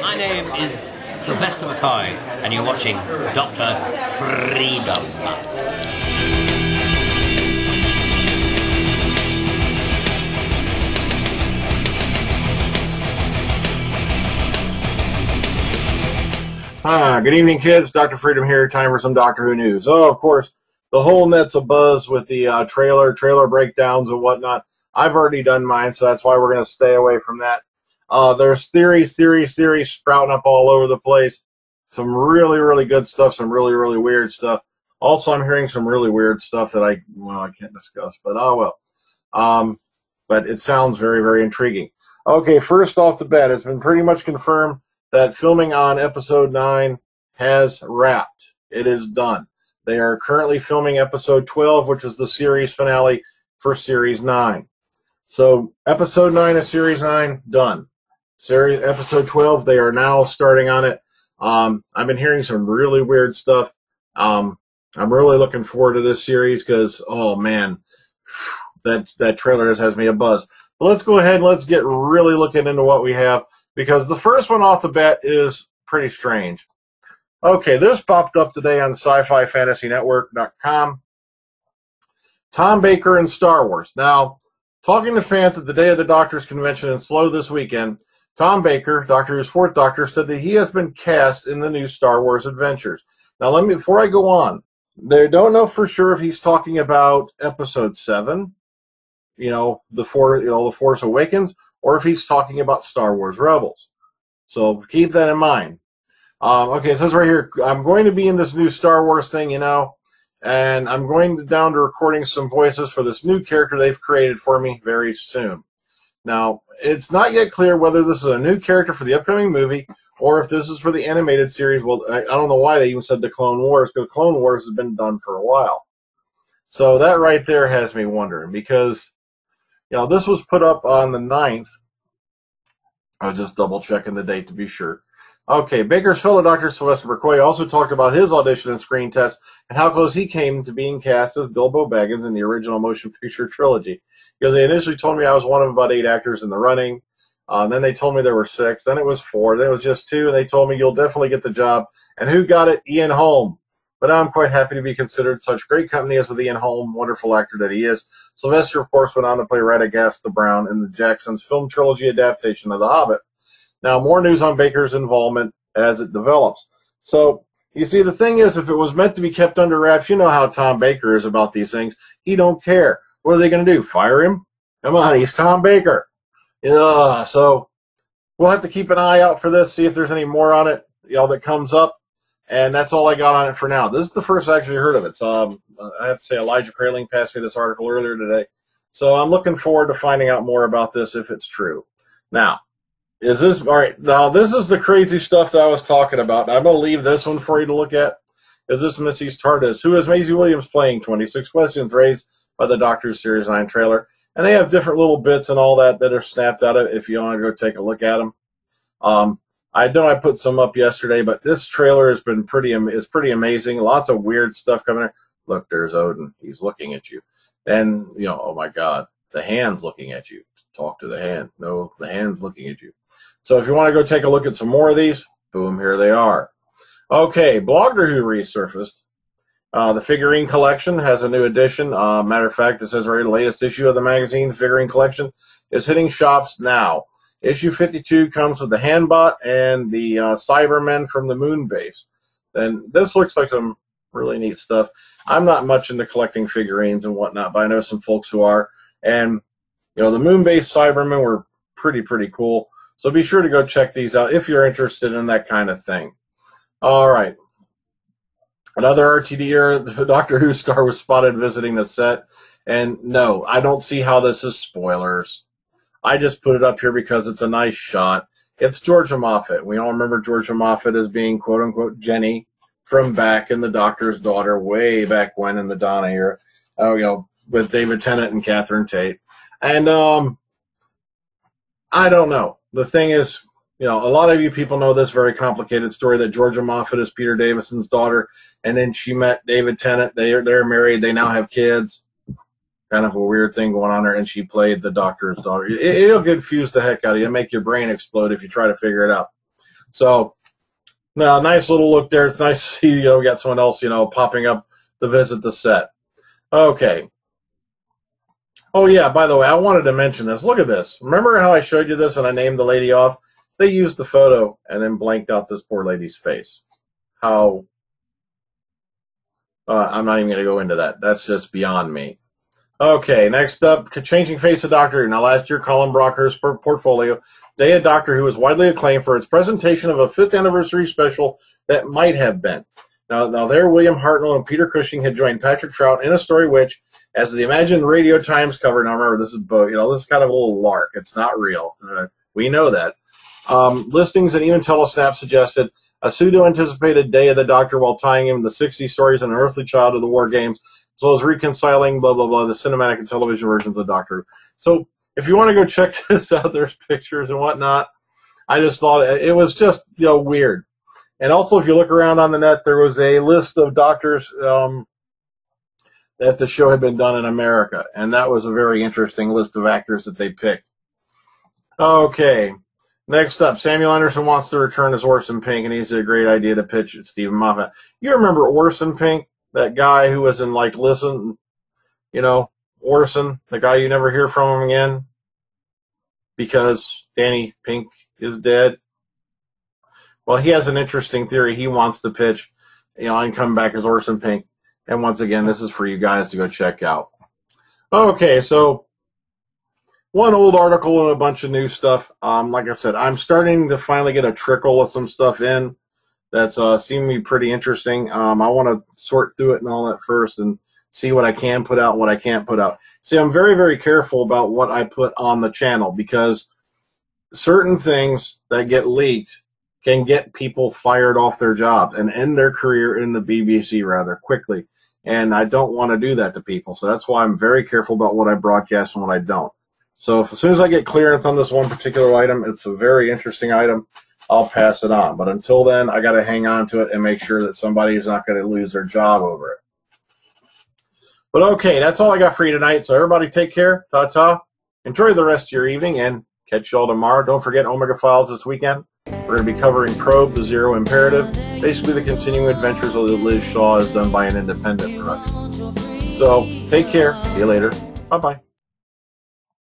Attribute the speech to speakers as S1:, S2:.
S1: My name is Sylvester McCoy, and you're watching Dr. Freedom.
S2: Good evening, kids. Dr. Freedom here. Time for some Doctor Who news. Oh, of course, the whole net's abuzz with the trailer breakdowns and whatnot. I've already done mine, so that's why we're going to stay away from that. There's theories sprouting up all over the place. Some really good stuff, some really weird stuff. Also, I'm hearing some really weird stuff that I can't discuss, but oh well. But it sounds very intriguing. Okay, first off the bat, it's been pretty much confirmed that filming on episode 9 has wrapped. It is done. They are currently filming episode 12, which is the series finale for series 9. So episode 9 of series 9 done. Episode 12, they are now starting on it. I've been hearing some really weird stuff. I'm really looking forward to this series because, oh man, that trailer just has me a buzz. But let's go ahead and let's get really looking into what we have, because the first one off the bat is pretty strange. Okay, this popped up today on SciFiFantasyNetwork.com. Tom Baker and Star Wars. Now, talking to fans at the Day of the Doctors convention in Slough this weekend, Tom Baker, Doctor Who's fourth Doctor, said that he has been cast in the new Star Wars adventures. Now, before I go on, they don't know for sure if he's talking about episode 7, the Force Awakens, or if he's talking about Star Wars Rebels. So keep that in mind. Okay, it says right here, I'm going to be in this new Star Wars thing, and I'm going down to recording some voices for this new character they've created for me very soon. Now, it's not yet clear whether this is a new character for the upcoming movie or if this is for the animated series. Well, I don't know why they even said the Clone Wars, because Clone Wars has been done for a while. So that right there has me wondering, because this was put up on the 9th. I was just double-checking the date to be sure. Okay, Baker's fellow Dr. Sylvester McCoy also talked about his audition and screen test and how close he came to being cast as Bilbo Baggins in the original motion picture trilogy. Because they initially told me I was one of about 8 actors in the running. Then they told me there were 6. Then it was 4. Then it was just 2. And they told me you'll definitely get the job. And who got it? Ian Holm. But I'm quite happy to be considered such great company as with Ian Holm, wonderful actor that he is. Sylvester, of course, went on to play Radagast the Brown in the Jackson's film trilogy adaptation of The Hobbit. Now, more news on Baker's involvement as it develops. So, you see, the thing is, if it was meant to be kept under wraps, you know how Tom Baker is about these things. He don't care. What are they going to do? Fire him? Come on, he's Tom Baker. So, we'll have to keep an eye out for this, see if there's any more on it, that comes up. And that's all I got on it for now. This is the first I actually heard of it. So, I have to say, Elijah Kraling passed me this article earlier today. So, I'm looking forward to finding out more about this if it's true. Now, is this, all right, now this is the crazy stuff that I was talking about. I'm going to leave this one for you to look at. Is this Missy's TARDIS? Who is Maisie Williams playing? 26 questions raised by the Doctor Series 9 trailer. And they have different little bits and all that are snapped out of it if you want to go take a look at them. I know I put some up yesterday, but this trailer has been pretty amazing. Lots of weird stuff coming in. Look, there's Odin. He's looking at you. And, oh my God, the hand's looking at you. Talk to the hand. No, the hand's looking at you. So if you want to go take a look at some more of these, boom, here they are. Okay, Blogger Who resurfaced. The Figurine collection has a new edition. Matter of fact, it says right, the latest issue of the magazine, Figurine collection, is hitting shops now. Issue 52 comes with the Handbot and the Cybermen from the Moon Base. And this looks like some really neat stuff. I'm not much into collecting figurines and whatnot, but I know some folks who are. And, the Moon Base Cybermen were pretty cool. So be sure to go check these out if you're interested in that kind of thing. All right. Another RTD era Doctor Who star was spotted visiting the set. And no, I don't see how this is spoilers. I just put it up here because it's a nice shot. It's Georgia Moffat. We all remember Georgia Moffat as being, quote-unquote, Jenny from back in The Doctor's Daughter, way back when in the Donna era, with David Tennant and Catherine Tate. And I don't know. The thing is, a lot of you people know this very complicated story that Georgia Moffat is Peter Davison's daughter, and then she met David Tennant. They're married. They now have kids. Kind of a weird thing going on there, and she played the Doctor's daughter. It'll confuse the heck out of you. It'll make your brain explode if you try to figure it out. So, no, nice little look there. It's nice to see, you know, we got someone else, you know, popping up to visit the set. Okay. Oh, yeah, by the way, I wanted to mention this. Look at this. Remember how I showed you this and I named the lady off? They used the photo and then blanked out this poor lady's face. How... I'm not even going to go into that. That's just beyond me. Okay, next up, changing face of Doctor Who. Now, last year, Colin Brocker's portfolio, Day of Doctor Who, was widely acclaimed for its presentation of a 5th anniversary special that might have been. Now there, William Hartnell and Peter Cushing had joined Patrick Trout in a story which, as the Imagine Radio Times cover, now remember, this is, you know, this is kind of a little lark. It's not real. We know that. Listings and even telesnaps suggested a pseudo-anticipated Day of the Doctor while tying in the 60 stories and an earthly child of the war games, as well as reconciling, blah, blah, blah, the cinematic and television versions of Doctor Who. So, if you want to go check this out, there's pictures and whatnot. I just thought it was just, you know, weird. And also, if you look around on the net, there was a list of doctors that the show had been done in America. And that was a very interesting list of actors that they picked. Okay. Next up, Samuel Anderson wants to return as Orson Pink, and he's a great idea to pitch at Steven Moffat. You remember Orson Pink? That guy who was in, like, Listen, you know, Orson, the guy you never hear from him again because Danny Pink is dead. Well, he has an interesting theory he wants to pitch, you know, and come back as Orson Pink. And once again, this is for you guys to go check out. Okay, so one old article and a bunch of new stuff. Like I said, I'm starting to finally get a trickle of some stuff in that's seeming to be pretty interesting. I want to sort through it and all that first and see what I can put out and what I can't put out. See, I'm very, very careful about what I put on the channel because certain things that get leaked can get people fired off their jobs and end their career in the BBC rather quickly. And I don't want to do that to people. So that's why I'm very careful about what I broadcast and what I don't. So as soon as I get clearance on this one particular item, it's a very interesting item, I'll pass it on. But until then, I got to hang on to it and make sure that somebody is not going to lose their job over it. But okay, that's all I got for you tonight. So everybody take care. Ta-ta. Enjoy the rest of your evening and catch you all tomorrow. Don't forget Omega Files this weekend. We're going to be covering Probe, the Zero Imperative, basically the continuing adventures of Liz Shaw as done by an independent production. So take care. See you later. Bye-bye.